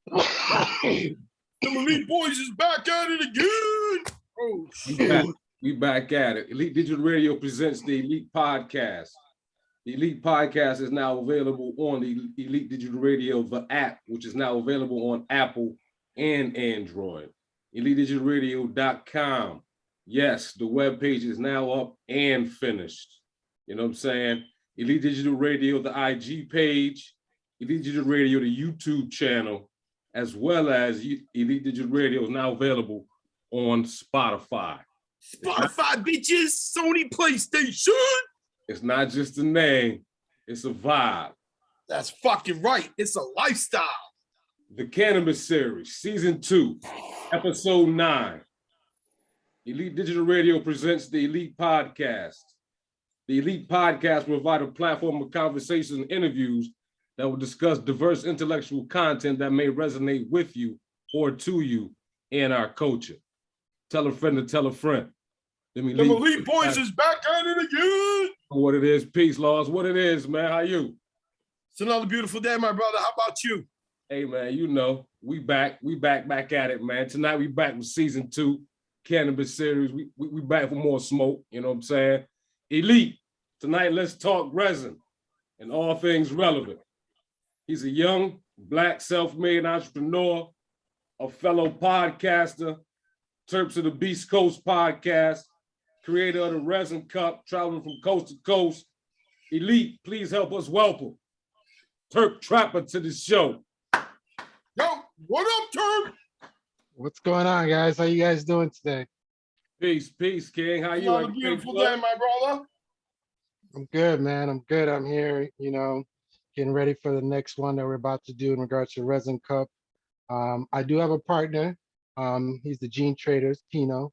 The Elite Boys is back at it again. Oh, shit. We back at it. Elite Digital Radio presents the Elite Podcast. The Elite Podcast is now available on the Elite Digital Radio, the app, which is now available on Apple and Android. Elitedigitalradio.com. Yes, the webpage is now up and finished. You know what I'm saying? Elite Digital Radio, the IG page, Elite Digital Radio, the YouTube channel, as well as Elite Digital Radio is now available on Spotify. Spotify, bitches, Sony PlayStation. It's not just a name, it's a vibe. That's fucking right. It's a lifestyle. The Cannabis Series, Season 2, Episode 9. Elite Digital Radio presents the Elite Podcast. The Elite Podcast will provide a platform of conversations and interviews that will discuss diverse intellectual content that may resonate with you or to you in our culture. Tell a friend to tell a friend. The Elite Boys is back at it again. What it is, peace, Laws. What it is, man. How you? It's another beautiful day, my brother. How about you? Hey, man, you know, we back at it, man. Tonight we back with Season 2, Cannabis Series. We back for more smoke, you know what I'm saying? Elite, tonight let's talk resin and all things relevant. He's a young, Black, self-made entrepreneur, a fellow podcaster, Terps of the Beast Coast podcast, creator of the Resin Cup, traveling from coast to coast. Elite, please help us welcome Terp Trapper to the show. Yo, what up, Terp? What's going on, guys? How you guys doing today? Peace, King. How you? Another beautiful day, my brother. I'm good, man. I'm good. I'm here, you know, getting ready for the next one that we're about to do in regards to Resin Cup. I do have a partner. He's the Gene Traders, Tino.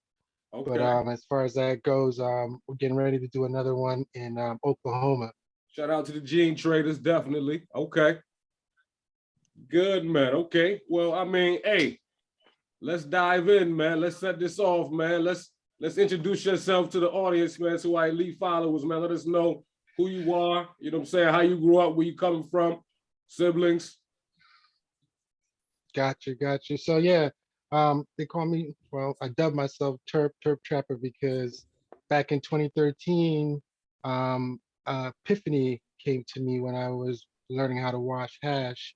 Okay. But as far as that goes, we're getting ready to do another one in Oklahoma. Shout out to the Gene Traders, definitely. Okay. Good, man. Okay. Well, I mean, hey, let's dive in, man. Let's set this off, man. Let's introduce yourself to the audience, man, to our elite followers, man. Let us know who you are, you know what I'm saying, how you grew up, where you coming from, siblings. Gotcha. So, yeah. They call me, well, I dubbed myself Terp Trapper because back in 2013, epiphany came to me when I was learning how to wash hash.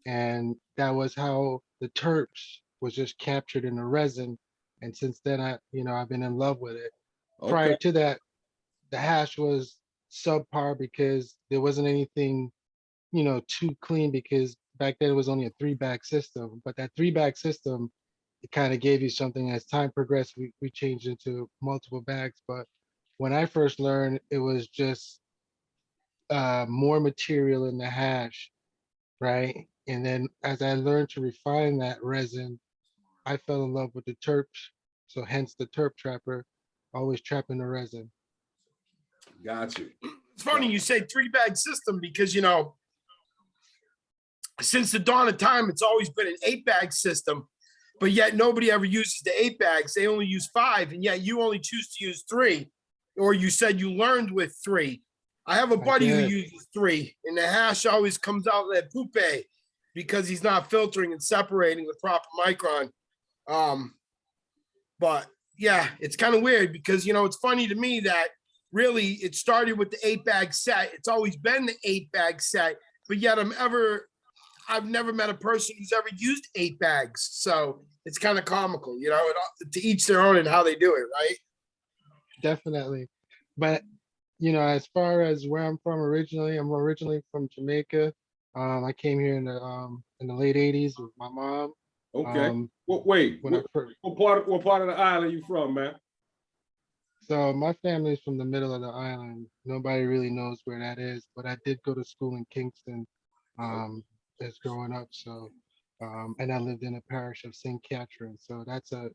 And that was how the terps was just captured in the resin. And since then, I've been in love with it. Okay. Prior to that, the hash was subpar because there wasn't anything, too clean, because back then it was only a 3-bag system. But that 3-bag system, it kind of gave you something. As time progressed, we changed into multiple bags. But when I first learned, it was just more material in the hash, right? And then as I learned to refine that resin, I fell in love with the terps. So hence the Terp Trapper, always trapping the resin. Got you. It's funny you say 3-bag system because, since the dawn of time, it's always been an 8-bag system. But yet nobody ever uses the 8 bags. They only use 5, and yet you only choose to use 3. Or you said you learned with 3. I have a buddy who uses 3, and the hash always comes out like poupe because he's not filtering and separating the proper micron. But yeah, it's kind of weird because, it's funny to me that really it started with the 8-bag set. It's always been the 8-bag set, but yet I've never met a person who's ever used 8 bags. So it's kind of comical, to each their own and how they do it, right? Definitely. But, as far as where I'm from originally, I'm originally from Jamaica. I came here in the late 80s with my mom. Okay. What part of the island you from, man? So my family is from the middle of the island. Nobody really knows where that is, but I did go to school in Kingston. As growing up, so and I lived in a parish of St. Catherine, so that's a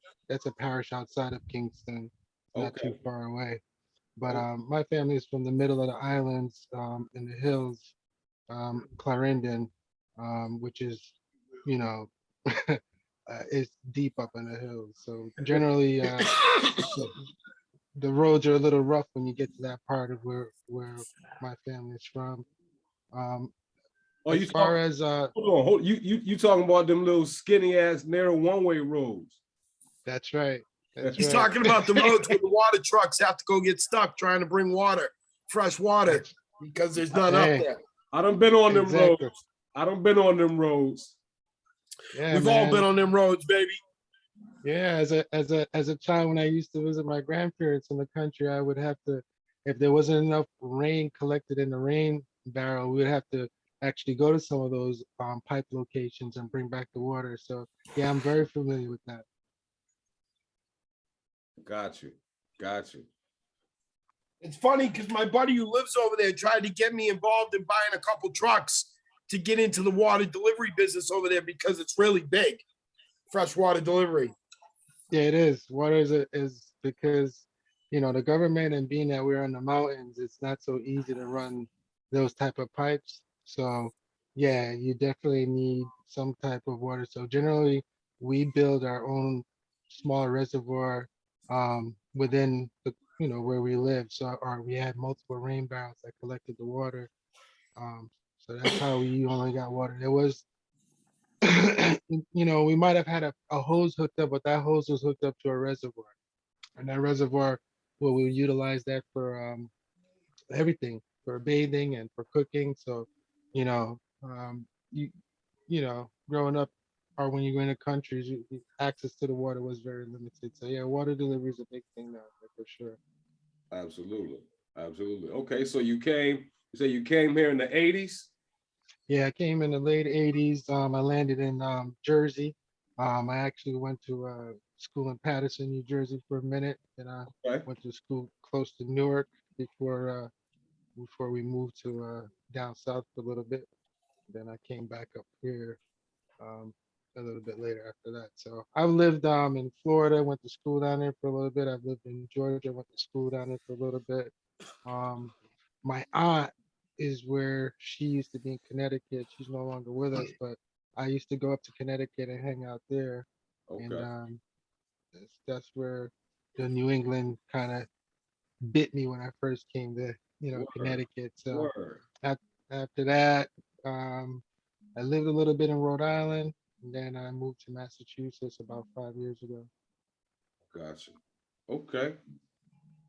parish outside of Kingston, not too far away. But my family is from the middle of the islands, in the hills, Clarendon, which is, it's deep up in the hills. So generally, the roads are a little rough when you get to that part of where my family is from. Oh, as you far talking? as You talking about them little skinny ass narrow one-way roads? that's right. That's He's right. talking about the roads where the water trucks have to go get stuck trying to bring water, fresh water, That's- because there's none up Hey, there. I done been on them roads. exactly. I done been on them roads. Yeah, We've all man. been on them roads, baby. Yeah, as a child, when I used to visit my grandparents in the country, I would have to, if there wasn't enough rain collected in the rain barrel, we would have to actually go to some of those pipe locations and bring back the water. So yeah, I'm very familiar with that. Got you. Got you. It's funny because my buddy who lives over there tried to get me involved in buying a couple trucks to get into the water delivery business over there because it's really big, freshwater delivery. Yeah, it is. Water is because, the government, and being that we're in the mountains, it's not so easy to run those type of pipes. So yeah, you definitely need some type of water. So generally, we build our own small reservoir within the, where we live. So, or we had multiple rain barrels that collected the water. So that's how we only got water. There was we might have had a hose hooked up, but that hose was hooked up to a reservoir. And that reservoir, well, we utilize that for everything, for bathing and for cooking. So, you know, you growing up or when you go into countries, access to the water was very limited. So yeah, water delivery is a big thing now for sure. Absolutely. Absolutely. Okay, so you came here in the 80s? Yeah, I came in the late 80s. I landed in Jersey. I actually went to school in Paterson, New Jersey for a minute. Then I Okay. went to school close to Newark before we moved to down south for a little bit. Then I came back up here um, a little bit later after that. So I've lived in Florida, went to school down there for a little bit. I've lived in Georgia, went to school down there for a little bit. Um, my aunt is where she used to be in Connecticut. She's no longer with us, but I used to go up to Connecticut and hang out there. And Okay. that's where the New England kind of bit me when I first came to, Word. Connecticut. So Word. after that, I lived a little bit in Rhode Island, and then I moved to Massachusetts about 5 years ago. Gotcha. Okay.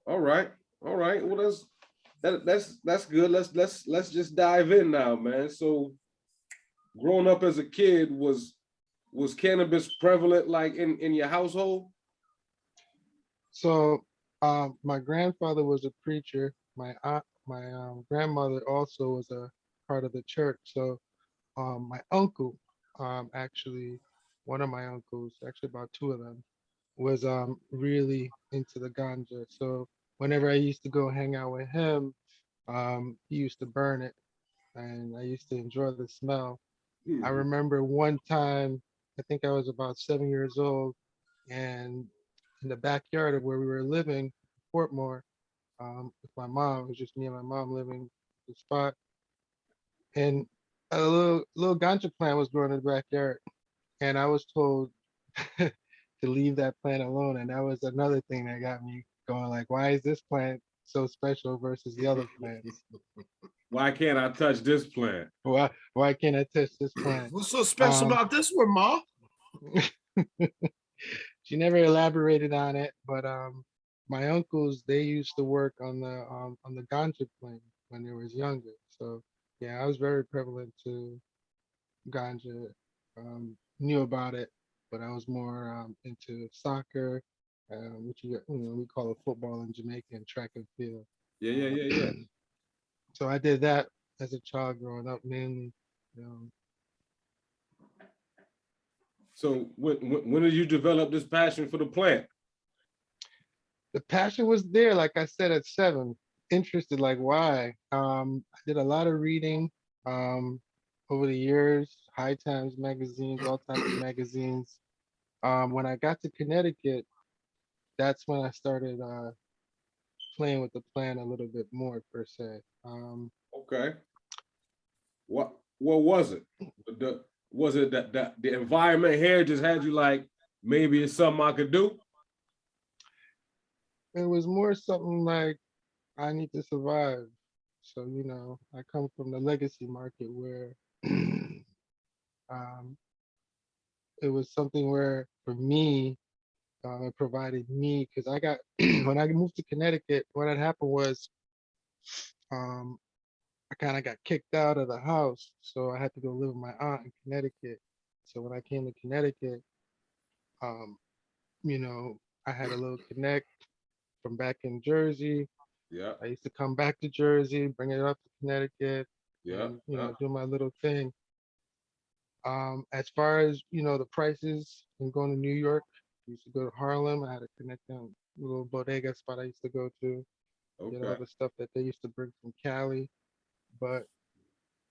All right. All right. Well, that's good. Let's just dive in now, man. So growing up as a kid, was cannabis prevalent like in your household? So my grandfather was a preacher. My grandmother also was a part of the church. So my uncle, actually, one of my uncles, actually about two of them, was really into the ganja. So whenever I used to go hang out with him, he used to burn it, and I used to enjoy the smell. I Mhm. remember one time, I think I was about 7 years old, and in the backyard of where we were living, Portmore, with my mom. It was just me and my mom living the spot, and a little ganja plant was growing in the backyard, and I was told to leave that plant alone. And that was another thing that got me going, like, why is this plant so special versus the other plants? Why can't I touch this plant? Why can't I touch this plant? What's so special Um, about this one, Ma? she never elaborated on it, but my uncles, they used to work on the ganja plant when they was younger. So yeah, I was very prevalent to ganja, knew about it, but I was more into soccer, which we call it football in Jamaica, and track and field. Yeah, yeah, yeah, yeah. Um, so I did that as a child growing up mainly. Um, So when did you develop this passion for the plant? the passion was there, like I said, at 7. Interested, like why? I did a lot of reading um, over the years, High Times magazines, all types of magazines. When I got to Connecticut, that's when I started playing with the plant a little bit more per se. Okay. What was it? Was it that the environment here just had you like maybe it's something I could do? It was more something like I need to survive. So, I come from the legacy market where um, it was something where for me, it provided me because I got when I moved to Connecticut, what had happened was um, I kind of got kicked out of the house, so I had to go live with my aunt in Connecticut. So when I came to Connecticut, um, you know, I had a little connect from back in Jersey. Yeah, I used to come back to Jersey, bring it up to Connecticut, yeah, and yeah, do my little thing. As far as the prices and going to New York, I used to go to Harlem. I had a connect on a little bodega spot I used to go to, get all okay. the stuff that they used to bring from Cali. But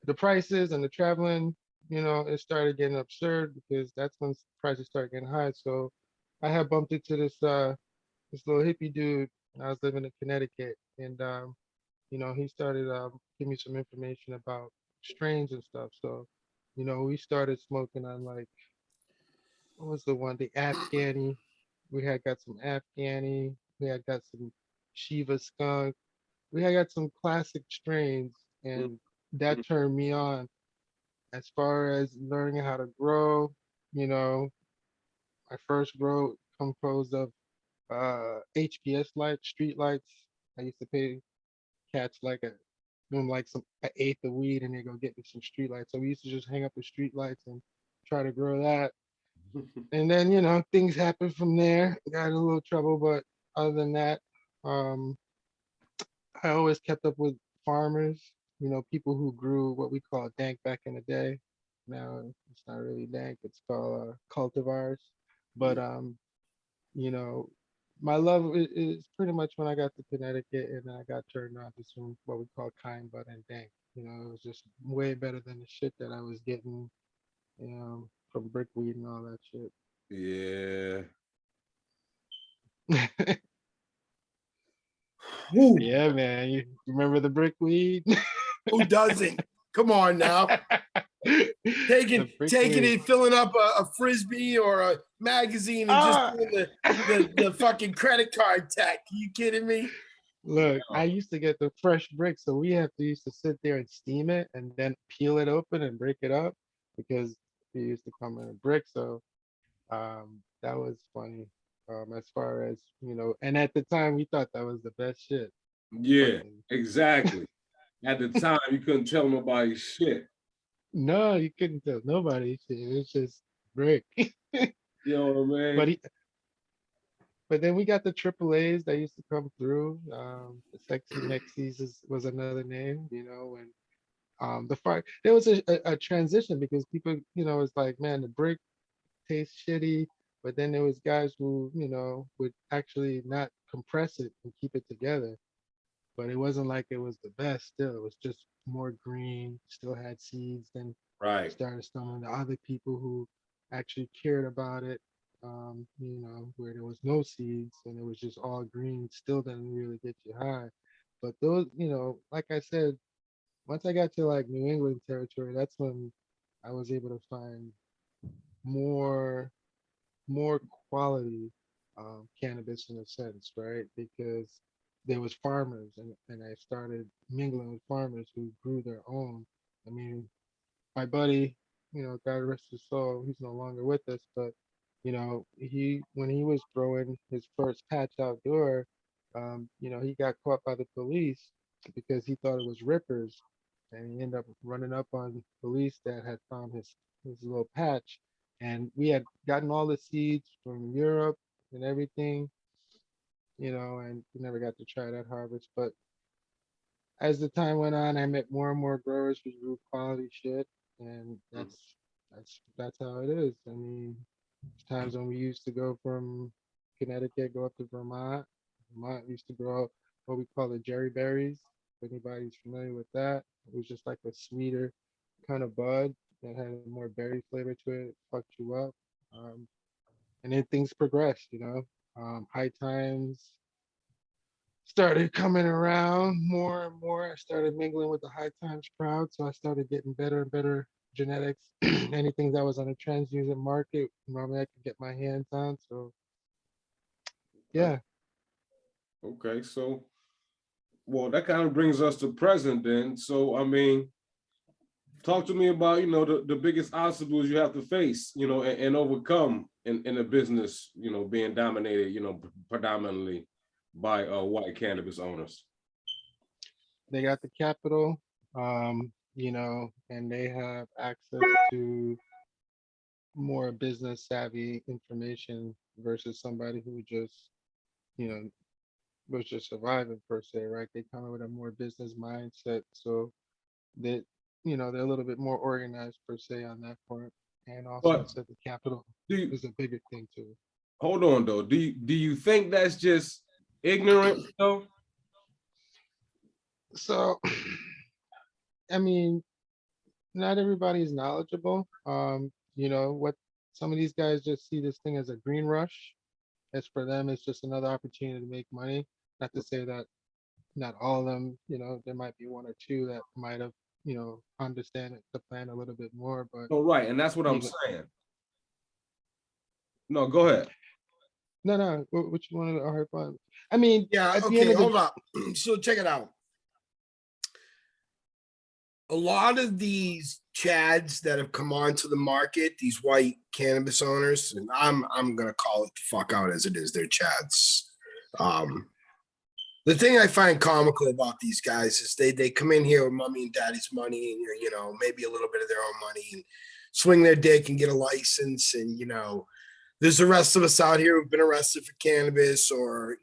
the prices and the traveling, it started getting absurd because that's when prices started getting high. So I had bumped into this little hippie dude when I was living in Connecticut, and he started giving me some information about strains and stuff. So, we started smoking on like what was the one, the Afghani. We had got some Afghani. We had got some Shiva skunk. We had got some classic strains, and that turned me on as far as learning how to grow. You know, my first grow composed of HPS lights, street lights. I used to pay cats like them like an eighth of weed, and they go get me some street lights. So we used to just hang up the street lights and try to grow that. And then things happened from there. Got in a little trouble, but other than that, um, I always kept up with farmers. People who grew what we call dank back in the day. Now it's not really dank; it's called cultivars. But Yeah. you know, my love is pretty much when I got to Connecticut and then I got turned on to some what we call kind bud and dank. It was just way better than the shit that I was getting, from brickweed and all that shit. Yeah. Woo. Yeah, man. You remember the brickweed? Who doesn't? Come on now. The Taking brickweed. it, filling up a frisbee or a magazine and just Ah! doing the fucking credit card tech. Are you kidding me? Look, I used to get the fresh brick, so we have to used to sit there and steam it and then peel it open and break it up because it used to come in a brick. So that was funny. As far as and at the time we thought that was the best shit. Yeah, Fucking exactly. At the time, you couldn't tell nobody shit. no, you couldn't tell nobody shit. It was just brick. You know what I But mean? but then we got the triple A's that used to come through. The Sexy Mexies was another name, when the fire there was a transition because people, was like, man, the brick tastes shitty. But then there was guys who, would actually not compress it and keep it together. But it wasn't like it was the best still. It was just more green, still had seeds. Then Right. started stumbling to other people who actually cared about it, where there was no seeds and it was just all green, still didn't really get you high. But those, like I said, once I got to like New England territory, that's when I was able to find more more quality cannabis in a sense, right? Because there was farmers and I started mingling with farmers who grew their own. I mean, my buddy, God rest his soul, he's no longer with us, but he when he was growing his first patch outdoor, he got caught by the police because he thought it was rippers, and he ended up running up on police that had found his little patch, and we had gotten all the seeds from Europe and everything, and we never got to try that harvest, but as the time went on, I met more and more growers who grew quality shit, and that's how it is. I mean, there's times when we used to go from Connecticut, go up to Vermont. Vermont used to grow what we call the jerry berries. If anybody's familiar with that, it was just like a sweeter kind of bud that had more berry flavor to it. It fucked you up. Um, and then things progressed, high times started coming around more and more. I started mingling with the High Times crowd, so I started getting better and better genetics. Anything that was on a translucent market, normally I could get my hands on. So Okay. yeah, Okay. So, well, that kind of brings us to present then. So, I mean, Talk to me about, the biggest obstacles you have to face, and overcome in a business, being dominated, predominantly by white cannabis owners. They got the capital, and they have access to more business savvy information versus somebody who just, you know, was just surviving per se, right? They come in with a more business mindset, so that they're a little bit more organized per se on that part. And also, I But said the capital do you, is a bigger thing too. hold on though. Do you think that's just ignorant though? So, I mean, not everybody's knowledgeable. What some of these guys just see this thing as a green rush. As for them, it's just another opportunity to make money. Not to say that not all of them, there might be one or two that might have, understand the plan a little bit more, but No, right, and that's what I'm you know, saying. No, go ahead. no, what you wanted to hard fun. I mean, Yeah, at the end okay, of the hold up. So check it out. A lot of these chads that have come onto the market, these white cannabis owners, and I'm gonna call it the fuck out as it is, they're chads. The thing I find comical about these guys is they come in here with mommy and daddy's money and maybe a little bit of their own money and swing their dick and get a license, and there's the rest of us out here who've been arrested for cannabis or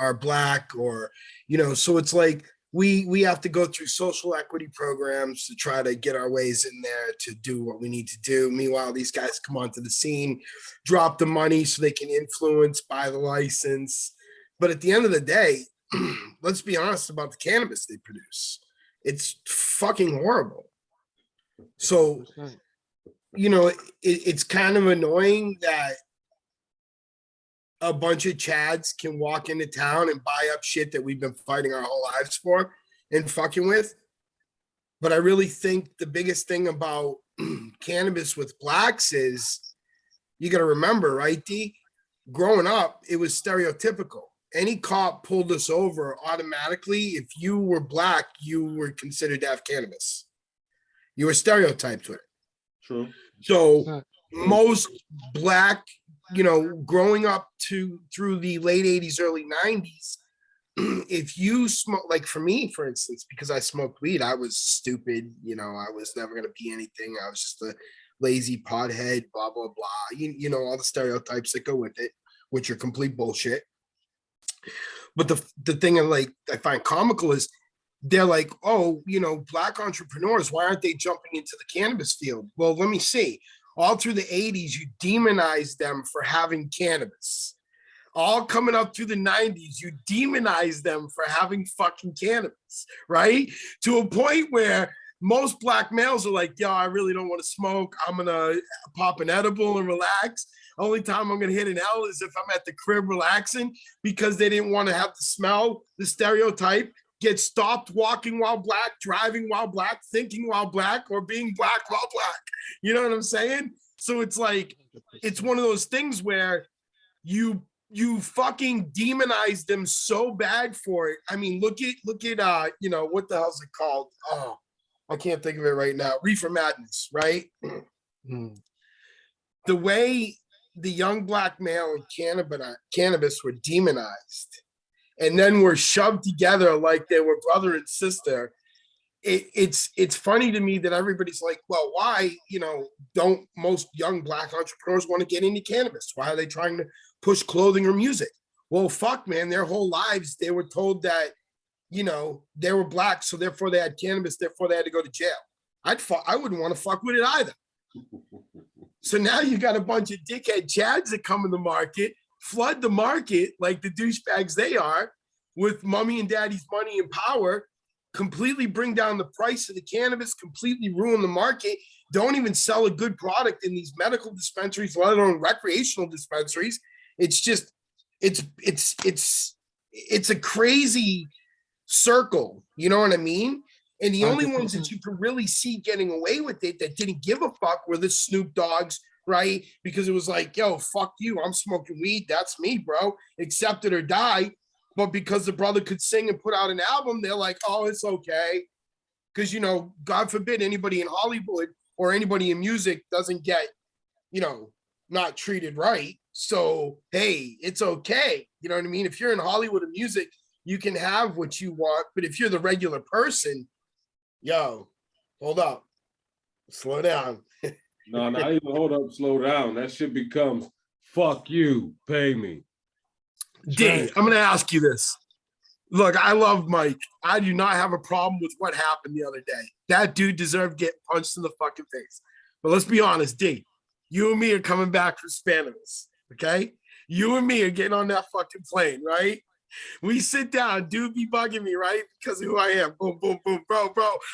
are black or so it's like we have to go through social equity programs to try to get our ways in there to do what we need to do. Meanwhile, these guys come onto the scene, drop the money so they can influence, buy the license. But at the end of the day, let's be honest about the cannabis they produce. It's fucking horrible. So, 100%. it's kind of annoying that a bunch of chads can walk into town and buy up shit that we've been fighting our whole lives for and fucking with. But I really think the biggest thing about cannabis with blacks is you got to remember, right, D? Growing up, it was stereotypical. Any cop pulled us over automatically. If you were black, you were considered to have cannabis. You were stereotyped with it. True. So 100%. most black, growing up through the late 80s, early 90s, if you smoke, like for me, for instance, because I smoked weed, I was stupid. I was never going to be anything. I was just a lazy pothead, blah, blah, blah. All the stereotypes that go with it, which are complete bullshit. But the thing I find comical is they're like, oh, black entrepreneurs, why aren't they jumping into the cannabis field? Well, let me see. All through the 80s, you demonized them for having cannabis. All coming up through the 90s, you demonized them for having fucking cannabis, right? To a point where most black males are like, yo, I really don't want to smoke. I'm going to pop an edible and relax. Only time I'm going to hit an L is if I'm at the crib relaxing, because they didn't want to have to smell the stereotype, get stopped walking while black, driving while black, thinking while black, or being black while black. You know what I'm saying? So it's like, it's one of those things where you fucking demonize them so bad for it. I mean, look at what the hell's it called? Oh, I can't think of it right now. Reefer Madness, right? The way the young black male and cannabis were demonized and then were shoved together like they were brother and sister. It's funny to me that everybody's like, well, why, don't most young black entrepreneurs want to get into cannabis? Why are they trying to push clothing or music? Well, fuck, man, their whole lives, they were told that, they were black, so therefore they had cannabis, therefore they had to go to jail. I wouldn't want to fuck with it either. So now you got a bunch of dickhead chads that come in the market, flood the market like the douchebags they are, with mommy and daddy's money and power, completely bring down the price of the cannabis, completely ruin the market, don't even sell a good product in these medical dispensaries, let alone recreational dispensaries. It's just, it's a crazy circle. You know what I mean? And the only ones that you could really see getting away with it that didn't give a fuck were the Snoop Dogs, right? Because it was like, yo, fuck you, I'm smoking weed, that's me, bro, accept it or die. But because the brother could sing and put out an album, they're like, oh, it's okay. because, you know, God forbid anybody in Hollywood or anybody in music doesn't get, you know, not treated right. So, hey, it's okay. You know what I mean? If you're in Hollywood or music, you can have what you want. But if you're the regular person, yo, hold up, slow down. No, not even hold up, slow down. That shit becomes fuck you, pay me. D, right. I'm going to ask you this. Look, I love Mike. I do not have a problem with what happened the other day. That dude deserved to get punched in the fucking face. But let's be honest, D, you and me are coming back from Cannabis, okay? You and me are getting on that fucking plane, right? We sit down, dude be bugging me, right? Because of who I am. Boom, boom, boom, bro.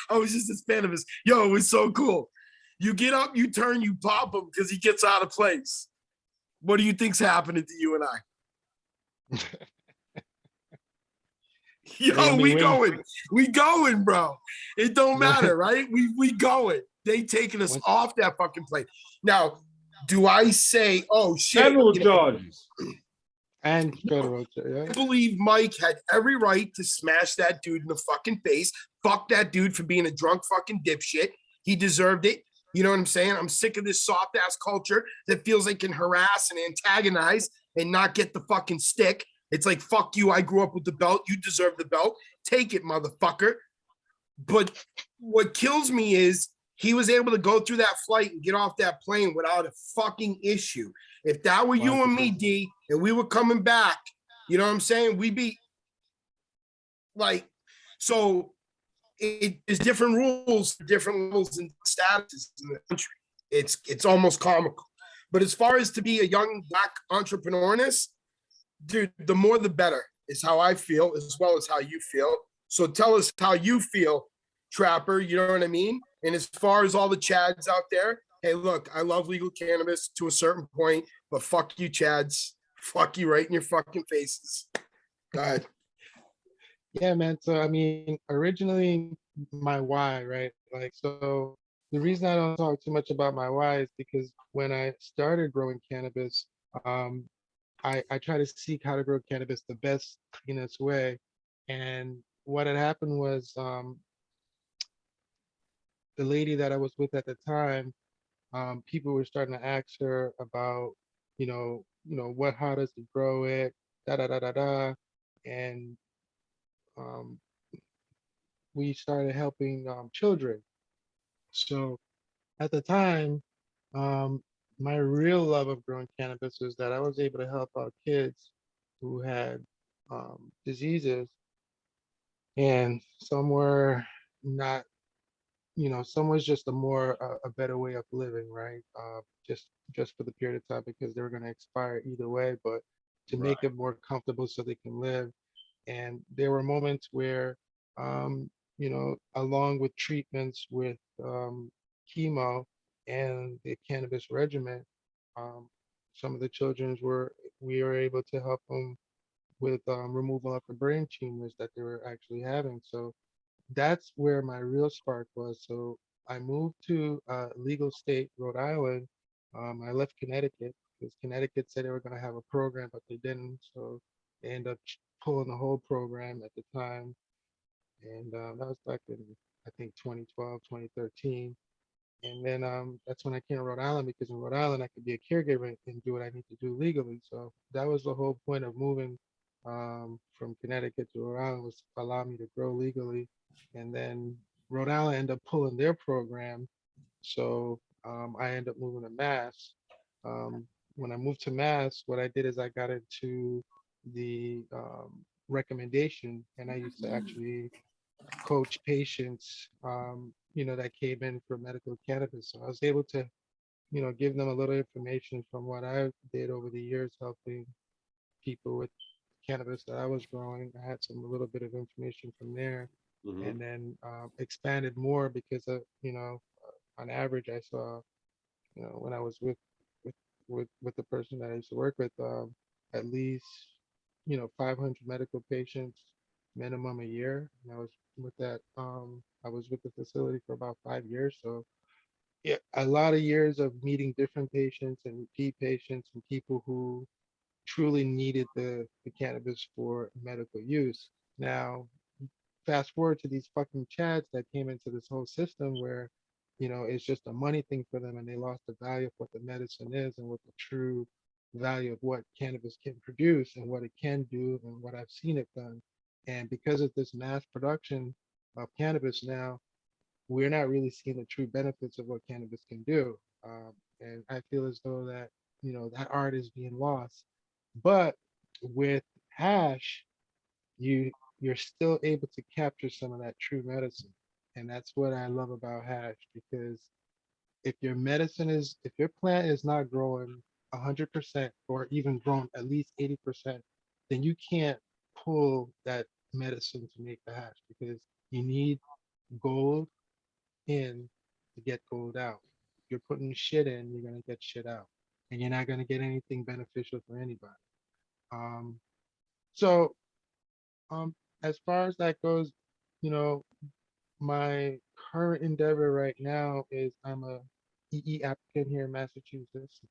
I was just a Cannabis. Yo, it was so cool. You get up, you turn, you pop him because he gets out of place. What do you think's happening to you and I? Yo, we going, bro. It don't matter, right? We going. They taking us off that fucking plane. Now, do I say, oh shit? Federal charges. And federal, I believe Mike had every right to smash that dude in the fucking face. Fuck that dude for being a drunk fucking dipshit. He deserved it. You know what I'm saying? I'm sick of this soft ass culture that feels they can harass and antagonize and not get the fucking stick. It's like, fuck you. I grew up with the belt. You deserve the belt. Take it, motherfucker. But what kills me is he was able to go through that flight and get off that plane without a fucking issue. If that were you and me, D, and we were coming back, you know what I'm saying? We'd be like, so it's different rules for different levels and statuses in the country. It's almost comical. But as far as to be a young black entrepreneur in this, dude, the more the better is how I feel, as well as how you feel. So tell us how you feel, Trapper. You know what I mean? And as far as all the Chads out there, hey, look, I love legal cannabis to a certain point, but fuck you, Chads. Fuck you right in your fucking faces. Go ahead. Yeah, man. So I mean, originally my why, right? Like, so the reason I don't talk too much about my why is because when I started growing cannabis, I try to seek how to grow cannabis the best in its way. And what had happened was the lady that I was with at the time, people were starting to ask her about, what, how does it grow it, da da da da da, and um, we started helping children. So at the time, um, my real love of growing cannabis was that I was able to help out kids who had diseases, and some were not, some was just a better way of living, right? Just for the period of time because they were going to expire either way, but to make them more comfortable so they can live. And there were moments where, along with treatments with chemo and the cannabis regimen, um, some of the children we were able to help them with removal of the brain tumors that they were actually having. So that's where my real spark was. So I moved to legal state, Rhode Island. I left Connecticut because Connecticut said they were going to have a program, but they didn't. So they ended up pulling the whole program at the time. And that was back in, I think, 2012, 2013. And then that's when I came to Rhode Island because in Rhode Island, I could be a caregiver and do what I need to do legally. So that was the whole point of moving from Connecticut to Rhode Island, was to allow me to grow legally. And then Rhode Island ended up pulling their program. So I ended up moving to Mass. When I moved to Mass, what I did is I got into the recommendation, and I used to actually coach patients, that came in for medical cannabis. So I was able to, give them a little information from what I did over the years, helping people with cannabis that I was growing. I had a little bit of information from there, and then expanded more because of, on average, I saw, when I was with the person that I used to work with, at least, 500 medical patients minimum a year. And I was with that, I was with the facility for about 5 years. So yeah, a lot of years of meeting different patients and repeat patients and people who truly needed the cannabis for medical use. Now, fast forward to these fucking chads that came into this whole system where, it's just a money thing for them, and they lost the value of what the medicine is and what the true value of what cannabis can produce and what it can do and what I've seen it done. And because of this mass production of cannabis now, we're not really seeing the true benefits of what cannabis can do. And I feel as though that, that art is being lost. But with hash, you're still able to capture some of that true medicine. And that's what I love about hash, because if your plant is not growing 100% or even grown at least 80%, then you can't pull that medicine to make the hash, because you need gold in to get gold out. If you're putting shit in, you're gonna get shit out, and you're not gonna get anything beneficial for anybody. Um, so as far as that goes, you know, my current endeavor right now is I'm a EE applicant here in Massachusetts,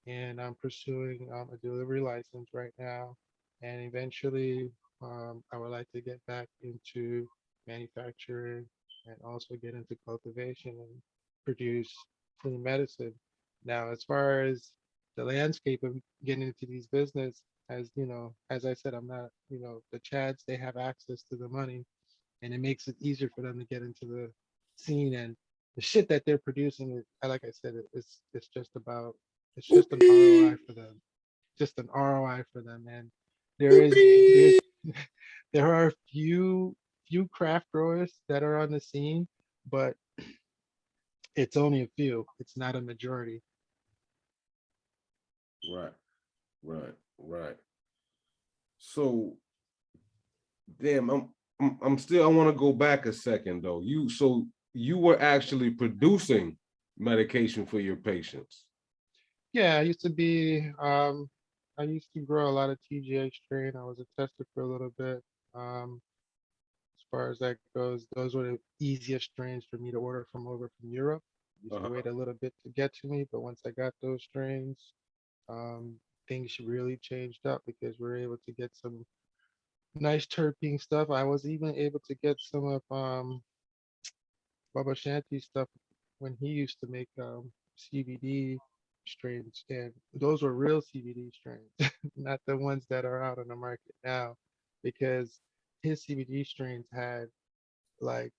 and I'm pursuing a delivery license right now. And eventually, I would like to get back into manufacturing and also get into cultivation and produce clean medicine. Now, as far as the landscape of getting into these business, as I said, I'm not, the Chads, they have access to the money, and it makes it easier for them to get into the scene. And the shit that they're producing is, like I said, it's just about, it's just an ROI Whoopee. for them, just an ROI for them. And there's Whoopee. there are few craft growers that are on the scene, but it's only a few. It's not a majority. Right, right, right. So, damn, I'm still. I want to go back a second though. You were actually producing medication for your patients. Yeah, I used to grow a lot of TGA strain. I was a tester for a little bit. As far as that goes, those were the easiest strains for me to order from over from Europe. Used to Uh-huh. wait a little bit to get to me, but once I got those strains, um, things really changed up because we are able to get some nice terpene stuff. I was even able to get some of Baba Shanti stuff when he used to make CBD strains, and those were real CBD strains, not the ones that are out on the market now, because his CBD strains had like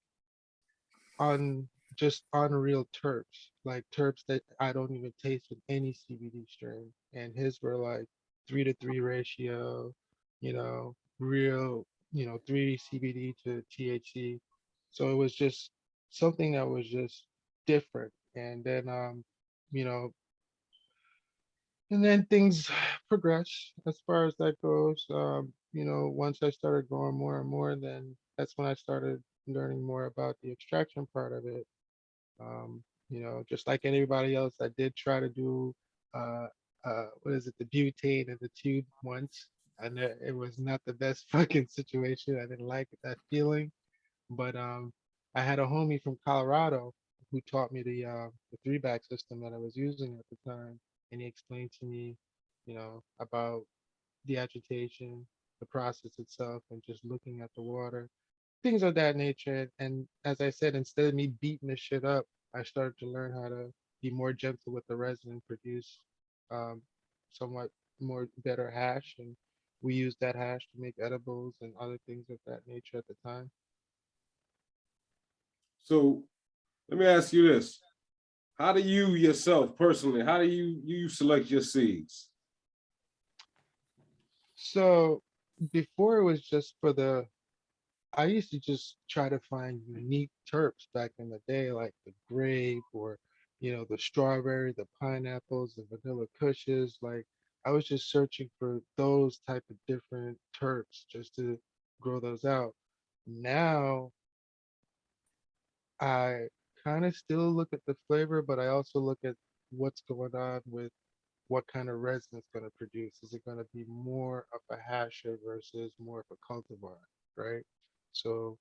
on just unreal terps, like terps that I don't even taste with any CBD strain. And his were like 3-to-3 ratio, real, 3 CBD to THC. So it was just something that was just different. You know, and then things progress as far as that goes. Once I started growing more and more, then that's when I started learning more about the extraction part of it. Just like anybody else, I did try to do uh, what is it, the butane and the tube once, and it was not the best fucking situation. I didn't like that feeling, but I had a homie from Colorado who taught me the three bag system that I was using at the time, and he explained to me, about the agitation, the process itself, and just looking at the water, things of that nature. And as I said, instead of me beating this shit up, I started to learn how to be more gentle with the resin and produce um, somewhat more better hash. And we used that hash to make edibles and other things of that nature at the time. So let me ask you this: how do you yourself personally? How do you select your seeds? So before it was just for I used to just try to find unique terps back in the day, like the grape or, the strawberry, the pineapples, the vanilla kushes. Like I was just searching for those type of different terps just to grow those out. Now I kind of still look at the flavor, but I also look at what's going on with what kind of resin it's going to produce. Is it going to be more of a hasher versus more of a cultivar, right? So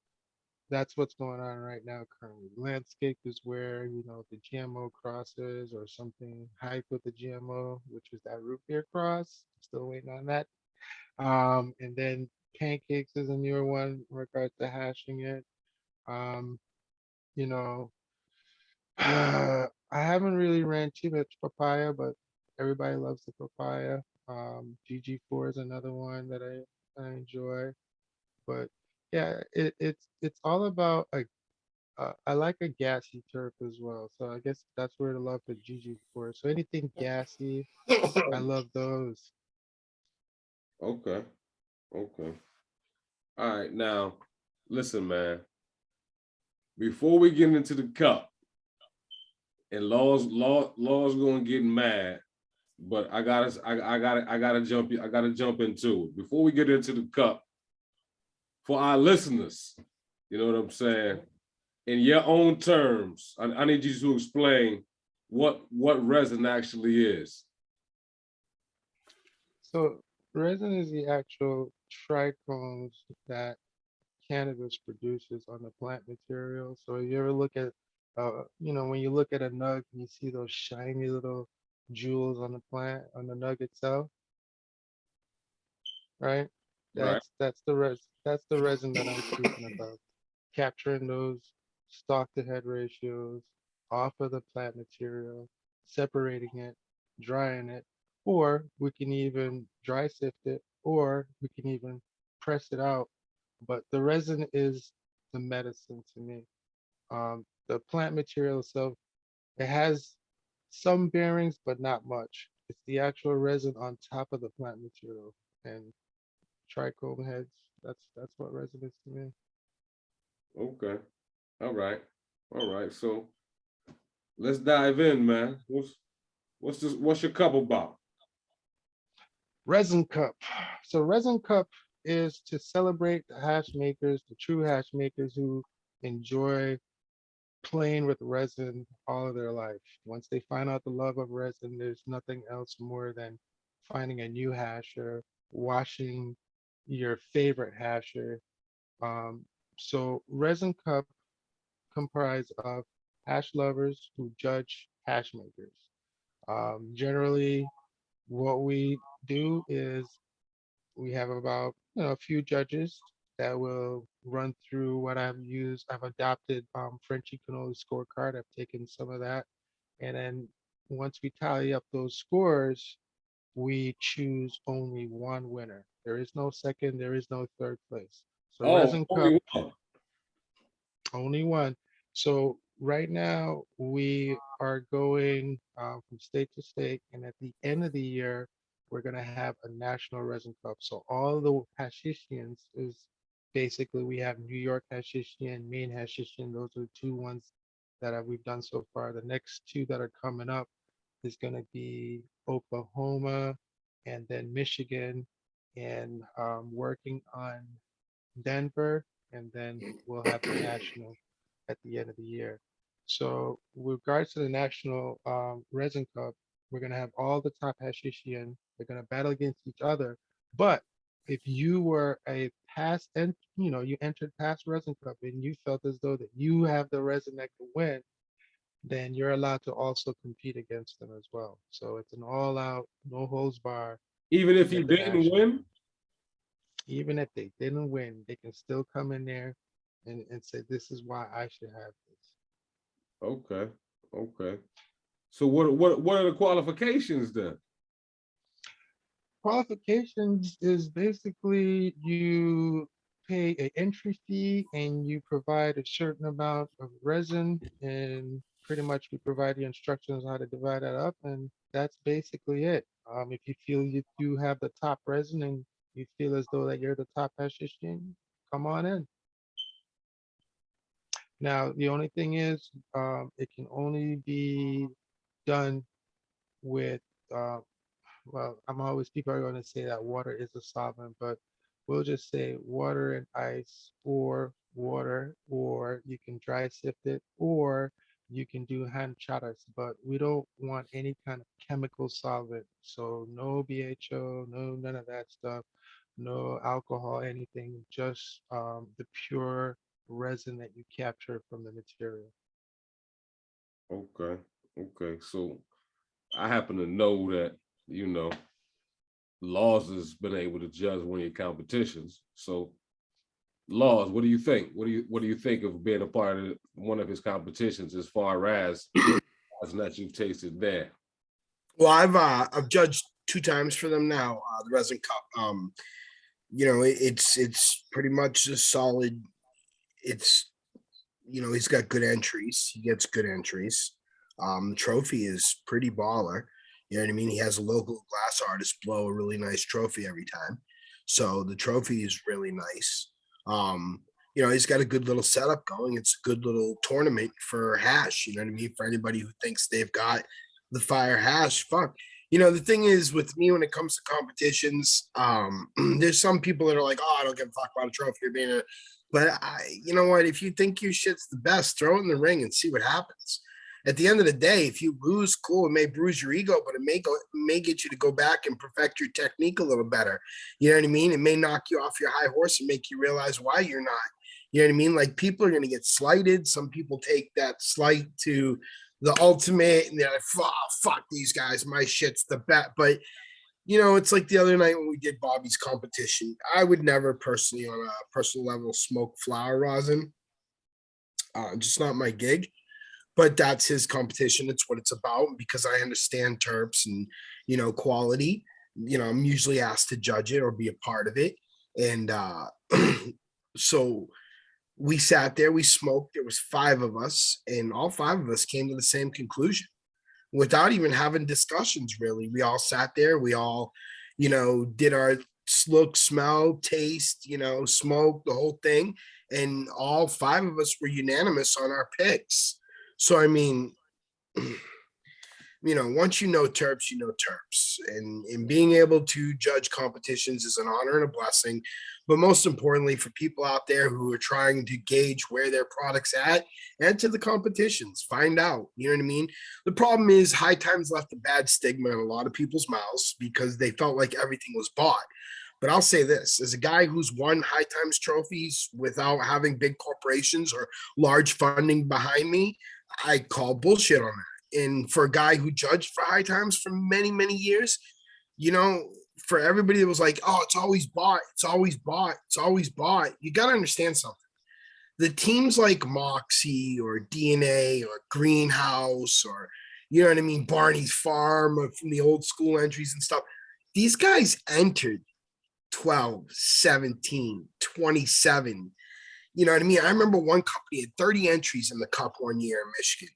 that's what's going on right now currently. Landscape is where, the GMO crosses or something hype with the GMO, which is that root beer cross. Still waiting on that. And then Pancakes is a newer one in regards to hashing it. Um, you know, I haven't really ran too much papaya, but everybody loves the papaya. GG4 is another one that I enjoy. But yeah, it's all about like I like a gassy turf as well. So I guess that's where the love for GG4. So anything gassy, I love those. Okay, okay. All right, now listen, man. Before we get into the cup, and laws gonna get mad, but I gotta jump into it. Before we get into the cup, for our listeners, you know what I'm saying? In your own terms, I need you to explain what resin actually is. So resin is the actual trichomes that cannabis produces on the plant material. So if you ever look at, when you look at a nug and you see those shiny little jewels on the plant, on the nug itself, right? Right. That's the resin that I'm speaking about. Capturing those stock to head ratios off of the plant material, separating it, drying it, or we can even dry sift it, or we can even press it out. But the resin is the medicine to me. The plant material itself, it has some bearings, but not much. It's the actual resin on top of the plant material. And trichome heads, that's what resin is to me. Okay. All right. All right. So let's dive in, man. What's your cup about? Resin cup. So resin cup is to celebrate the hash makers, the true hash makers who enjoy playing with resin all of their life. Once they find out the love of resin, there's nothing else more than finding a new hasher, washing your favorite hasher. Um, so resin cup comprise of hash lovers who judge hash makers. Generally, what we do is we have about a few judges that will run through what I've used. I've adopted Frenchy Cannoli scorecard. I've taken some of that, and then once we tally up those scores, we choose only one winner. There is no second. There is no third place. So Oh, Resin Cup, only one. only one. So right now we are going from state to state, and at the end of the year, we're gonna have a national resin cup. So all the Hashishians is basically we have New York Hashishian, Maine Hashishian. Those are the two ones that we've done so far. The next two that are coming up is gonna be Oklahoma and then Michigan, and working on Denver, and then we'll have the national at the end of the year. So with regards to the national resin cup, we're gonna have all the top Hashishian. They're gonna battle against each other. But if you were a past and you entered past resin cup and you felt as though that you have the resin that can win, then you're allowed to also compete against them as well. So it's an all out, no holds bar Even to if you get the didn't national. win? Even if they didn't win, they can still come in there and say, this is why I should have this. Okay. Okay. So what are the qualifications then? Qualifications is basically you pay an entry fee and you provide a certain amount of resin, and pretty much we provide the instructions how to divide that up, and that's basically it. If you feel you do have the top resin and you feel as though that you're the top hashishkin, come on in. Now, the only thing is, it can only be done with, uh, well, I'm always, people are going to say that water is a solvent, but we'll just say water and ice, or water, or you can dry sift it, or you can do hand chatas, but we don't want any kind of chemical solvent. So no BHO, no, none of that stuff, no alcohol, anything, just the pure resin that you capture from the material. Okay. Okay. So I happen to know that, you know, Laws has been able to judge one of your competitions. So, Laws, what do you think? What do you think of being a part of one of his competitions as far as that you've tasted there? Well, I've judged 2 times for them now. The Resin Cup. It's pretty much a solid. It's he's got good entries. He gets good entries. The trophy is pretty baller. You know what I mean? He has a local glass artist blow a really nice trophy every time. So the trophy is really nice. He's got a good little setup going. It's a good little tournament for hash. You know what I mean? For anybody who thinks they've got the fire hash, fuck. The thing is with me when it comes to competitions, there's some people that are like, oh, I don't give a fuck about a trophy or being a, but you know what? If you think your shit's the best, throw it in the ring and see what happens. At the end of the day, if you lose, cool, it may bruise your ego, but it may get you to go back and perfect your technique a little better. You know what I mean? It may knock you off your high horse and make you realize why you're not. You know what I mean? Like people are going to get slighted. Some people take that slight to the ultimate, and they're like, fuck these guys, my shit's the bet. But it's like the other night when we did Bobby's competition. I would never personally, on a personal level, smoke flower rosin. Just not my gig. But that's his competition. It's what it's about. Because I understand terps and quality. I'm usually asked to judge it or be a part of it. And so we sat there, we smoked. There was 5 of us, and all 5 of us came to the same conclusion without even having discussions. Really, we all sat there. We all, did our look, smell, taste, smoke, the whole thing, and all 5 of us were unanimous on our picks. So I mean, once terps, terps, and being able to judge competitions is an honor and a blessing. But most importantly, for people out there who are trying to gauge where their product's at, enter the competitions, find out. You know what I mean? The problem is High Times left a bad stigma in a lot of people's mouths because they felt like everything was bought. But I'll say this, as a guy who's won High Times trophies without having big corporations or large funding behind me, I call bullshit on that. And for a guy who judged for High Times for many, many years, for everybody that was like, oh, it's always bought, it's always bought, it's always bought, you got to understand something. The teams like Moxie or DNA or Greenhouse or, Barney's Farm from the old school entries and stuff, these guys entered 12, 17, 27. You know what I mean? I remember one company had 30 entries in the cup one year in Michigan.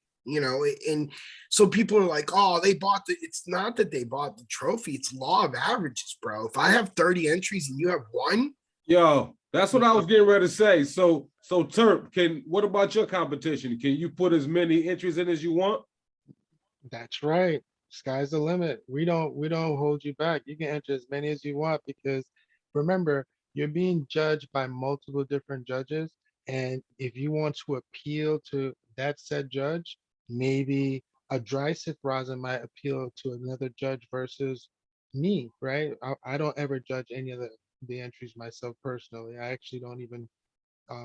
And so people are like, oh, it's not that they bought the trophy, it's law of averages, bro. If I have 30 entries and you have 1. Yo, that's what I was getting ready to say. So Terp, what about your competition? Can you put as many entries in as you want? That's right. Sky's the limit. We don't hold you back. You can enter as many as you want because remember, you're being judged by multiple different judges. And if you want to appeal to that said judge, maybe a dry sip rosin might appeal to another judge versus me, right? I don't ever judge any of the entries myself personally. I actually don't even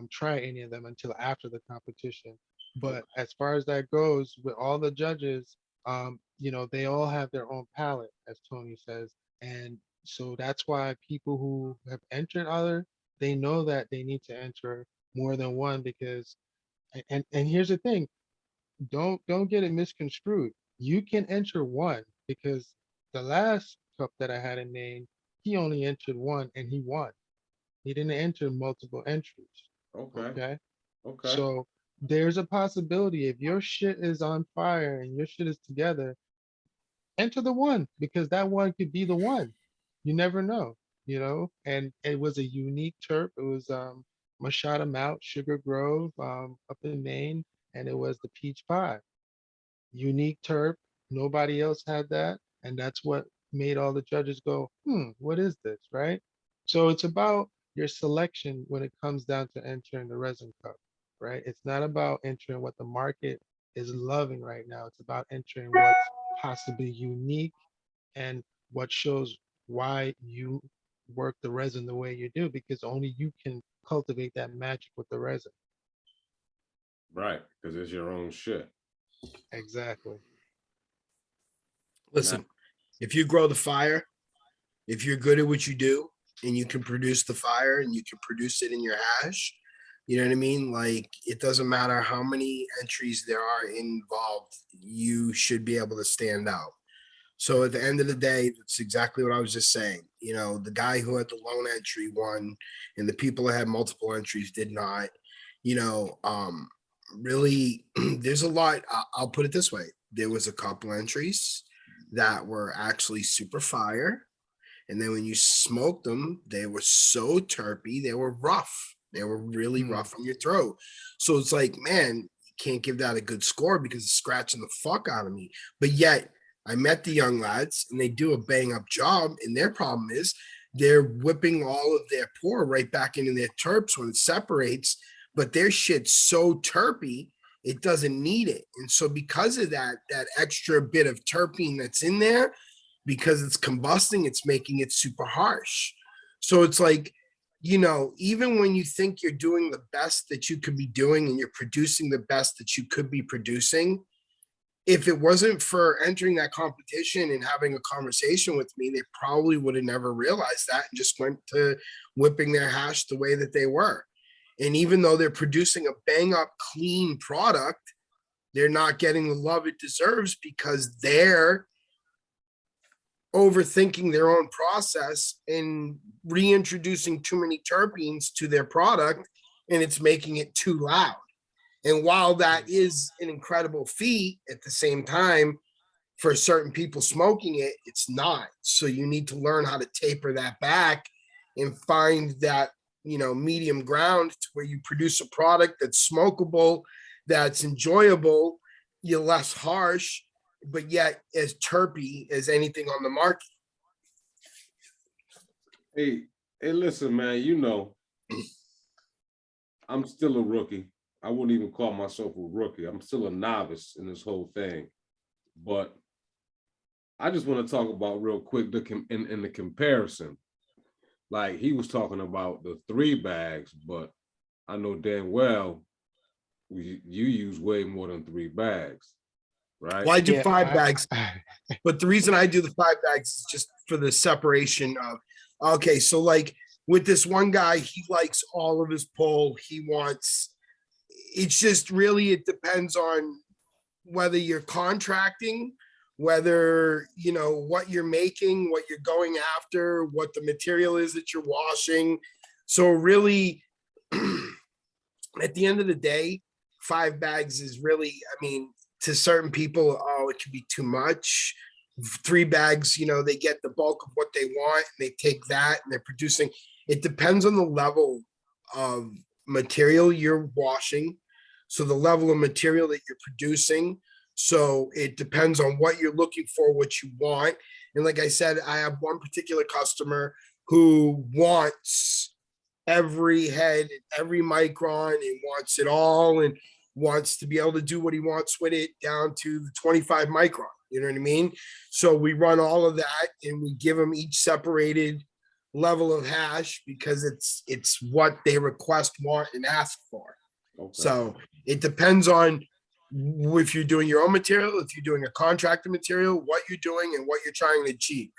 try any of them until after the competition. But as far as that goes, with all the judges, they all have their own palette, as Tony says. And so that's why people who have entered they know that they need to enter more than one because, and here's the thing, don't get it misconstrued. You can enter one because the last cup that I had in Maine, he only entered one and he won. He didn't enter multiple entries. Okay. So there's a possibility if your shit is on fire and your shit is together, enter the one because that one could be the one. You never know, And it was a unique terp. It was Machada Mount, Sugar Grove, up in Maine, and it was the peach pie. Unique terp. Nobody else had that, and that's what made all the judges go, what is this, right? So it's about your selection when it comes down to entering the resin cup, right? It's not about entering what the market is loving right now. It's about entering what's possibly unique and what shows why you work the resin the way you do, because only you can cultivate that magic with the resin. Right, because it's your own shit. Exactly. Listen, if you grow the fire, If you're good at what you do and you can produce the fire and you can produce it in your hash, you know what I mean? Like, it doesn't matter how many entries there are involved, you should be able to stand out. So at the end of the day, that's exactly what I was just saying. You know, the guy who had the lone entry won, and the people that had multiple entries did not. You know, really, there's a lot. I'll put it this way: there was a couple entries that were actually super fire, and then when you smoked them, they were so terpy, they were rough. They were really rough on your throat. So it's like, man, you can't give that a good score because it's scratching the fuck out of me. But yet, I met the young lads and they do a bang up job. And their problem is they're whipping all of their pour right back into their terps when it separates. But their shit's so terpy, it doesn't need it. And so because of that, that extra bit of terpene that's in there, because it's combusting, it's making it super harsh. So it's like, you know, even when you think you're doing the best that you could be doing and you're producing the best that you could be producing, if it wasn't for entering that competition and having a conversation with me, they probably would have never realized that and just went to whipping their hash the way that they were. And even though they're producing a bang up clean product, they're not getting the love it deserves because they're overthinking their own process and reintroducing too many terpenes to their product, and it's making it too loud. And while that is an incredible feat, at the same time, for certain people smoking it, it's not. So you need to learn how to taper that back and find that, you know, medium ground to where you produce a product that's smokable, that's enjoyable, you're less harsh, but yet as terpy as anything on the market. Hey, listen, man, you know, I'm still a rookie. I wouldn't even call myself a rookie. I'm still a novice in this whole thing. But I just want to talk about real quick in the comparison. Like, he was talking about the 3 bags, but I know damn well you use way more than 3 bags, right? Well, I do Yeah, 5 bags, but the reason I do the 5 bags is just for the separation of, okay, so like with this one guy, he likes all of his pull. He wants, it's just really, it depends on whether you're contracting, whether, you know, what you're making, what you're going after, what the material is that you're washing. So really, at the end of the day, 5 bags is really, I mean, to certain people, oh, it could be too much. 3 bags, you know, they get the bulk of what they want and they take that and they're producing. It depends on the level of material you're washing. So the level of material that you're producing. So it depends on what you're looking for, what you want. And like I said, I have one particular customer who wants every head, every micron, and wants it all, and wants to be able to do what he wants with it down to the 25 micron. You know what I mean? So we run all of that and we give them each separated level of hash because it's what they request, want, and ask for. Okay. So it depends on if you're doing your own material, if you're doing a contracted material, what you're doing and what you're trying to achieve.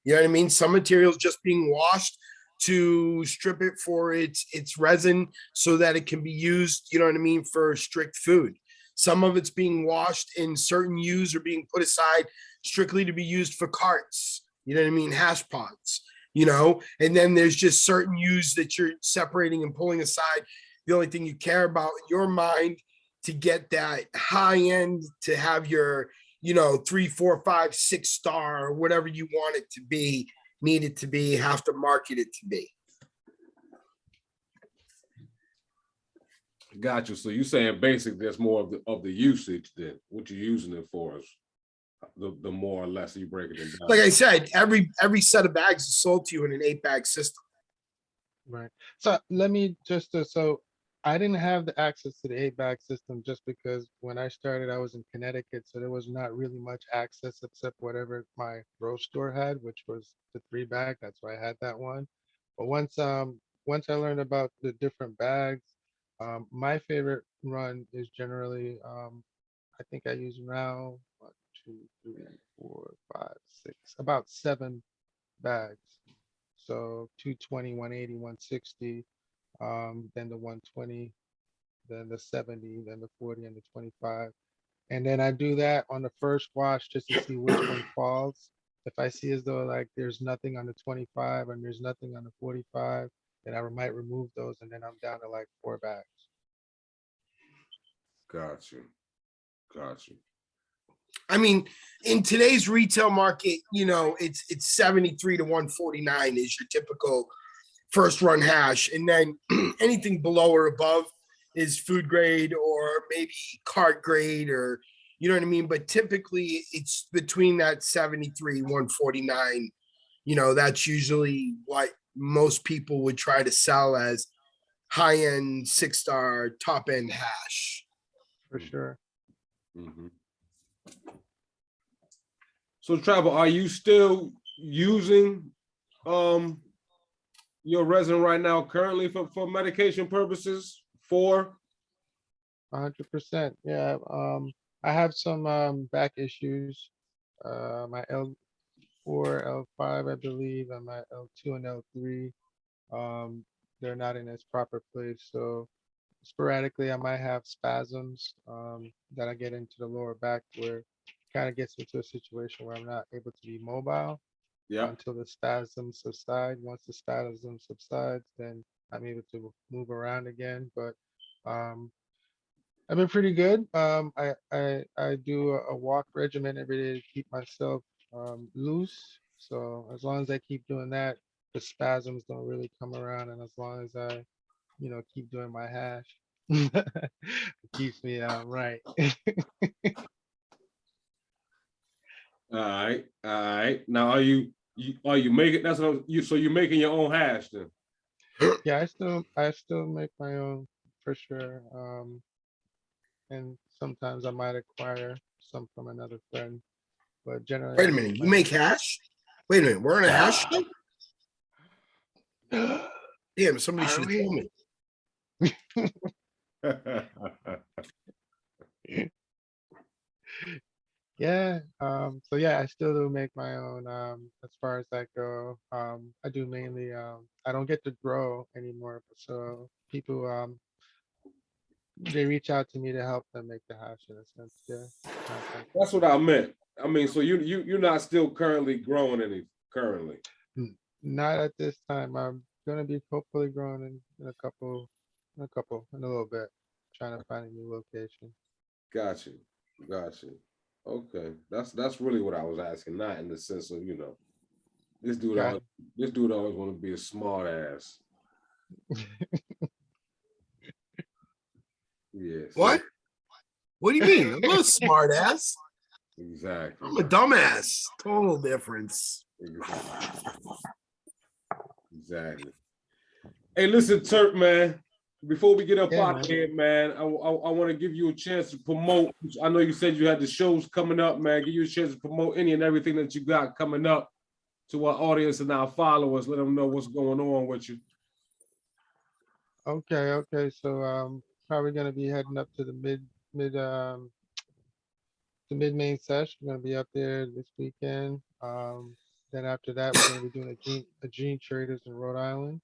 You know what I mean? Some materials just being washed to strip it for its resin so that it can be used, you know what I mean, for strict food. Some of it's being washed in certain use or being put aside strictly to be used for carts, you know what I mean, hash pots, you know, and then there's just certain use that you're separating and pulling aside. The only thing you care about in your mind to get that high end, to have your, you know, 3, 4, 5, 6 star or whatever you want it to be, need it to be, have to market it to be. Got you. So you're saying basically there's more of the usage than what you're using it for is the more or less you break it down. Like I said, every set of bags is sold to you in an 8-bag system. right. So let me just, so I didn't have the access to the 8-bag system just because when I started, I was in Connecticut. So there was not really much access except whatever my grocery store had, which was the 3-bag. That's why I had that one. But once I learned about the different bags, my favorite run is generally, I think I use now 1, 2, 3, 4, 5, 6, about 7 bags. So 220, 180, 160, then the 120, then the 70, then the 40 and the 25. And then I do that on the first wash just to see which one falls. If I see as though like there's nothing on the 25 and there's nothing on the 45, then I might remove those and then I'm down to like 4 bags. Got you. Got you. I mean, in today's retail market, you know, it's 73 to 149 is your typical first run hash. And then anything below or above is food grade or maybe cart grade, or you know what I mean? But typically it's between that 73, 149. You know, that's usually what most people would try to sell as high-end 6-star top-end hash. For sure. Mm-hmm. So Trevor, are you still using your resin right now currently for medication purposes? 100%. Yeah. I have some back issues. My L4, L5, I believe, and my L2 and L3. They're not in its proper place. So sporadically I might have spasms that I get into the lower back where kind of gets into a situation where I'm not able to be mobile until the spasms subside. Once the spasm subsides, then I'm able to move around again. But I've been pretty good. I do a walk regimen every day to keep myself loose. So as long as I keep doing that, the spasms don't really come around. And as long as I, keep doing my hash, it keeps me right. All right, all right. Now, are you making so you're making your own hash then? Yeah, I still make my own for sure. And sometimes I might acquire some from another friend, but generally. Wait a minute, you make hash? Wait a minute, we're in a hash show? Damn, somebody should have told me. Yeah. So yeah, I still do make my own. As far as that go, I do mainly. I don't get to grow anymore, so people they reach out to me to help them make the hash in a sense. Yeah. That's what I meant. I mean, so you're not still currently growing any currently. Not at this time. I'm gonna be hopefully growing in a little bit, trying to find a new location. Got you. Okay, that's really what I was asking, not in the sense of this dude always want to be a smart ass. Yes. What? What do you mean? I'm not a smart ass. Exactly. I'm a dumbass. Total difference. Exactly. Hey, listen, Turk, man. Before we get up out of here, man, I want to give you a chance to promote. I know you said you had the shows coming up, man. Give you a chance to promote any and everything that you got coming up to our audience and our followers. Let them know what's going on with you. Okay. So probably gonna be heading up to the mid-main sesh. We're gonna be up there this weekend. Then after that, we're gonna be doing a gene traders in Rhode Island.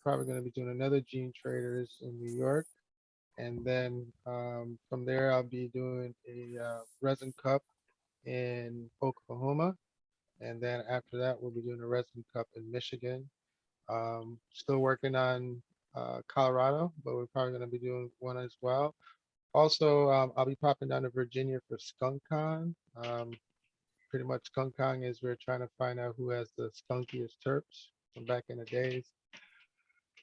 Probably going to be doing another gene traders in New York. And then from there, I'll be doing a resin cup in Oklahoma. And then after that, we'll be doing a resin cup in Michigan. Still working on Colorado, but we're probably going to be doing one as well. Also, I'll be popping down to Virginia for Skunk Con. Pretty much Skunk Con is we're trying to find out who has the skunkiest terps from back in the days.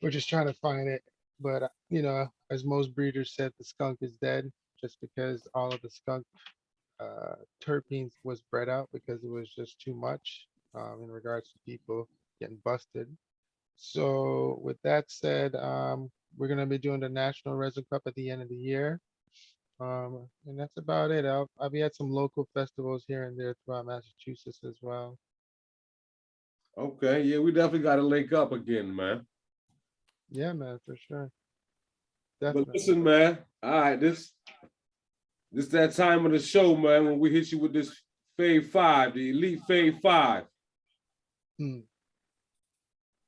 We're just trying to find it, but as most breeders said, the skunk is dead just because all of the skunk terpenes was bred out because it was just too much in regards to people getting busted. So with that said, we're gonna be doing the National Resin Cup at the end of the year, and that's about it. I'll be at some local festivals here and there throughout Massachusetts as well. Okay, yeah, we definitely got to link up again, man. Yeah, man, for sure. Definitely. But listen, man. All right, this that time of the show, man, when we hit you with this Fave 5, the Elite Fave 5. Hmm.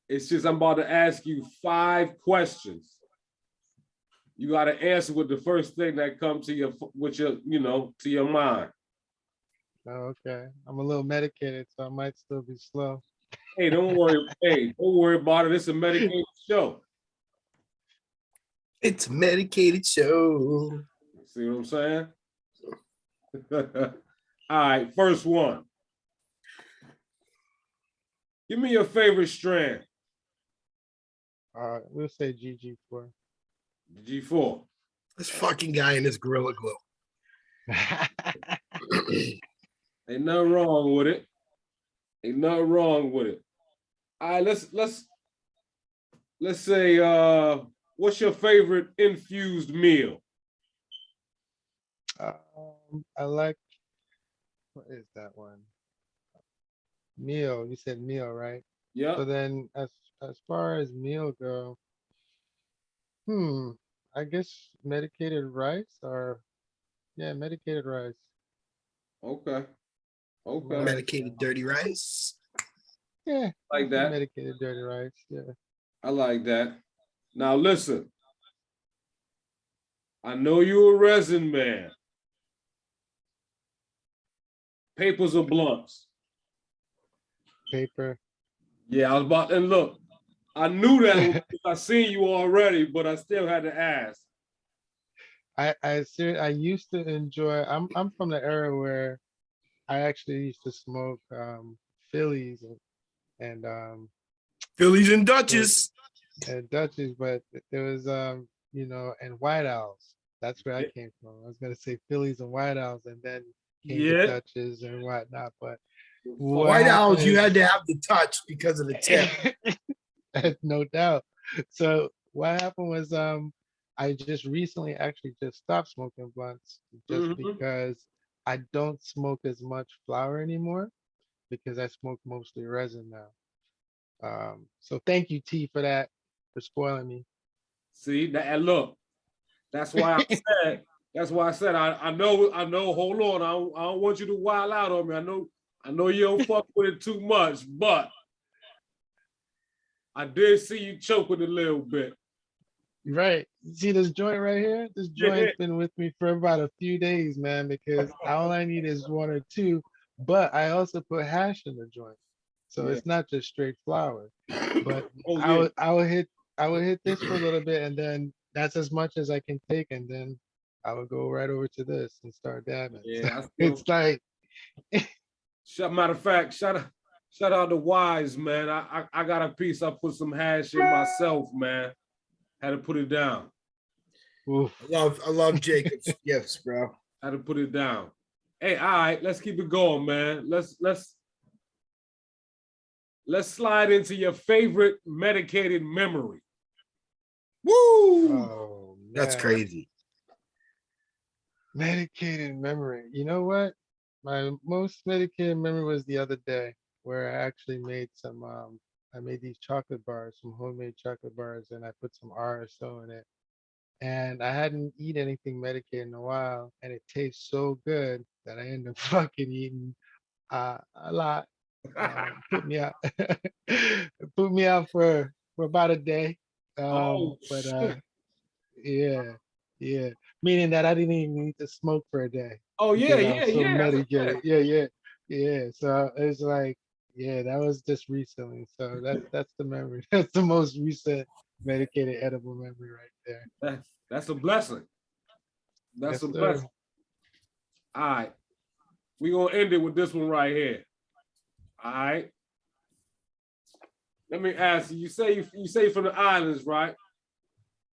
It's just I'm about to ask you 5 questions. You got to answer with the first thing that comes to your to your mind. Oh, okay. I'm a little medicated, so I might still be slow. Hey, don't worry. Hey, don't worry about it. It's a medicated show. It's a medicated show. See what I'm saying? All right, first one. Give me your favorite strand. We'll say GG4. G4. This fucking guy in his Gorilla Glue. Ain't nothing wrong with it. Ain't nothing wrong with it. All right, let's say what's your favorite infused meal? I like, what is that one? Meal. You said meal, right? Yeah. So then as far as meal go, I guess medicated rice or yeah, medicated rice. Okay. Okay. Medicated dirty rice. Yeah, Like that. medicated dirty rice. Yeah. I like that. Now listen. I know you're a resin man. Papers or blunts? Paper. Yeah, I was about, and look, I knew that I seen you already, but I still had to ask. I used to enjoy. I'm from the era where I actually used to smoke Phillies and Phillies and Dutches. Dutchies, but there was and White Owls. That's where I came from. I was gonna say Phillies and White Owls, and then came the Dutches and whatnot. But what White happened Owls, you is- had to have the touch because of the tip. no doubt. So what happened was I just recently actually just stopped smoking blunts just because I don't smoke as much flower anymore because I smoke mostly resin now. So thank you, T, for that, for spoiling me. See that? And look, that's why I said. That's why I said I know. Hold on, I don't want you to wild out on me. I know you don't fuck with it too much, but I did see you choking a little bit. Right. See this joint right here? This joint's been with me for about a few days, man, because all I need is 1 or 2, but I also put hash in the joint. So it's not just straight flower. But I will hit this for a little bit, and then that's as much as I can take, and then I would go right over to this and start dabbing. Yeah, so it's like matter of fact, shout out to Wise, man. I got a piece. I put some hash in myself, man. Had to put it down. Oof. I love Jacob's gifts, bro. Had to put it down. Hey, all right, let's keep it going, man. Let's slide into your favorite medicated memory. Woo! Oh, That's man. crazy. Medicated memory. You know what? My most medicated memory was the other day where I actually made some I made these chocolate bars, some homemade chocolate bars, and I put some RSO in it. And I hadn't eaten anything medicated in a while, and it tastes so good that I ended up fucking eating a lot. Put me out put me out for about a day. But yeah. Meaning that I didn't even need to smoke for a day. Oh yeah, Because I was so yeah. medicated. Yeah. So it's like, yeah, that was just recently. So that's the memory. That's the most recent medicated edible memory right there. That's a blessing. That's Yes, a sir. blessing. All right. We're gonna end it with this one right here. All right. Let me ask you. You say from the islands, right?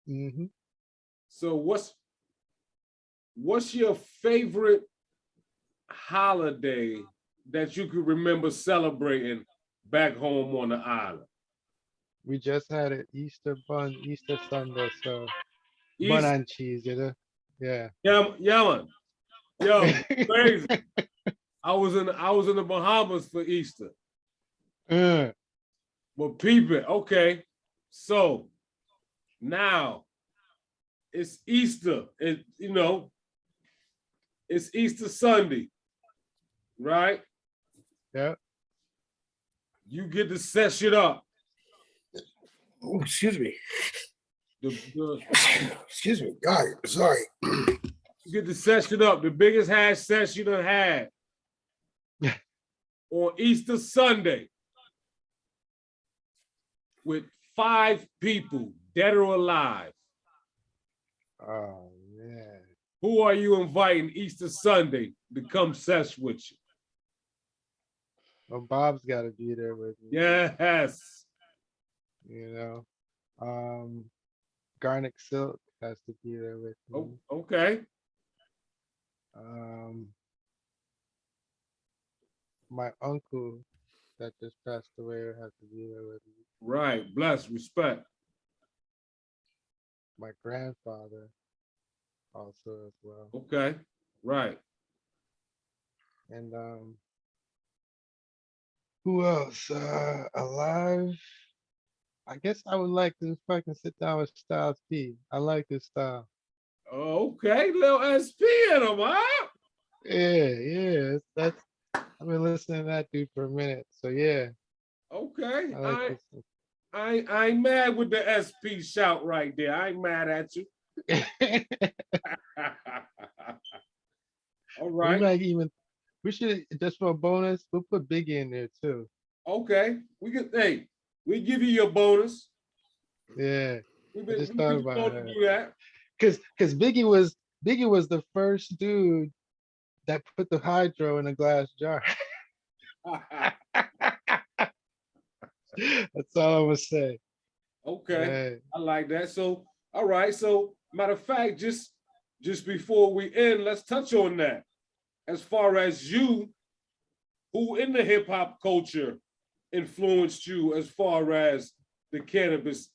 Mm-hmm. So what's your favorite holiday that you could remember celebrating back home on the island? We just had an Easter Sunday, so East, bun and cheese, you know? Yeah. yeah, man. Yo, crazy. I was in the Bahamas for Easter. But peep it, okay. So now it's Easter. It's Easter Sunday, right? Yeah. You get to set shit up. Oh, excuse me. The- Excuse me. God, sorry. you get to set shit up. The biggest hash sesh you done had on Easter Sunday with 5 people, dead or alive. Oh man. Who are you inviting Easter Sunday to come sesh with you? Well, Bob's got to be there with me. Yes. You know, Garnet Silk has to be there with me. Oh, okay. My uncle that just passed away has to be there with me. Right. Bless, respect. My grandfather also as well. Okay. Right. And who else? Alive? I guess I would like to fucking sit down with Styles P. I like his style. Okay, little SP in him, huh? Yeah. That's I've been listening to that dude for a minute. So yeah. Okay. I like this. I ain't mad with the SP shout right there. I ain't mad at you. All right. We should just for a bonus, we'll put Biggie in there too. Okay. We give you your bonus. Yeah. We've I been just thought supposed about to that. do that. Because Biggie was the first dude that put the hydro in a glass jar. That's all I'm gonna say. Okay. Yeah. I like that. So, all right. So, matter of fact, just before we end, let's touch on that. As far as you, who in the hip hop culture influenced you as far as the cannabis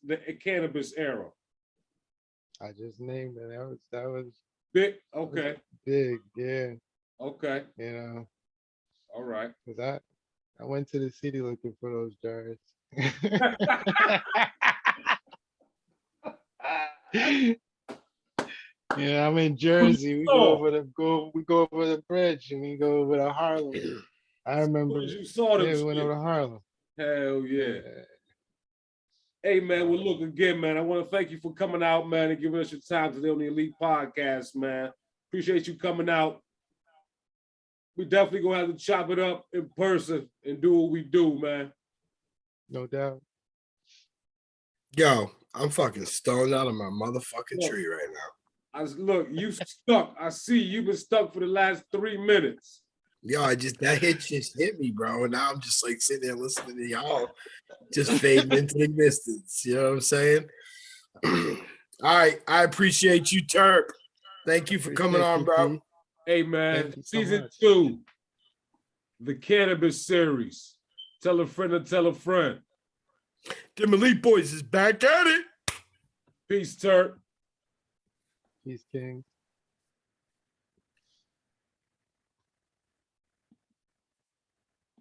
era? I just named it. That was Big. Okay. big, yeah. Okay. You know, All right. because I went to the city looking for those jars. Yeah, I'm in Jersey. We go over the bridge and we go over to Harlem. I remember. You saw them. Yeah, we went over to Harlem. Hell yeah. Hey man, well look again, man. I want to thank you for coming out, man, and giving us your time today on the Elite Podcast, man. Appreciate you coming out. We definitely gonna have to chop it up in person and do what we do, man. No doubt. Yo, I'm fucking stoned out of my motherfucking tree right now. Look, you stuck. I see you've been stuck for the last 3 minutes. Yo, that hit just hit me, bro. And now I'm just like sitting there listening to y'all just fading into existence. You know what I'm saying? All right. I appreciate you, Terp. Thank you for coming on, bro. Hey, man. Season 2, the Cannabis Series. Tell a friend to tell a friend. Them Elite Boys is back at it. Peace, Terp. Peace, King.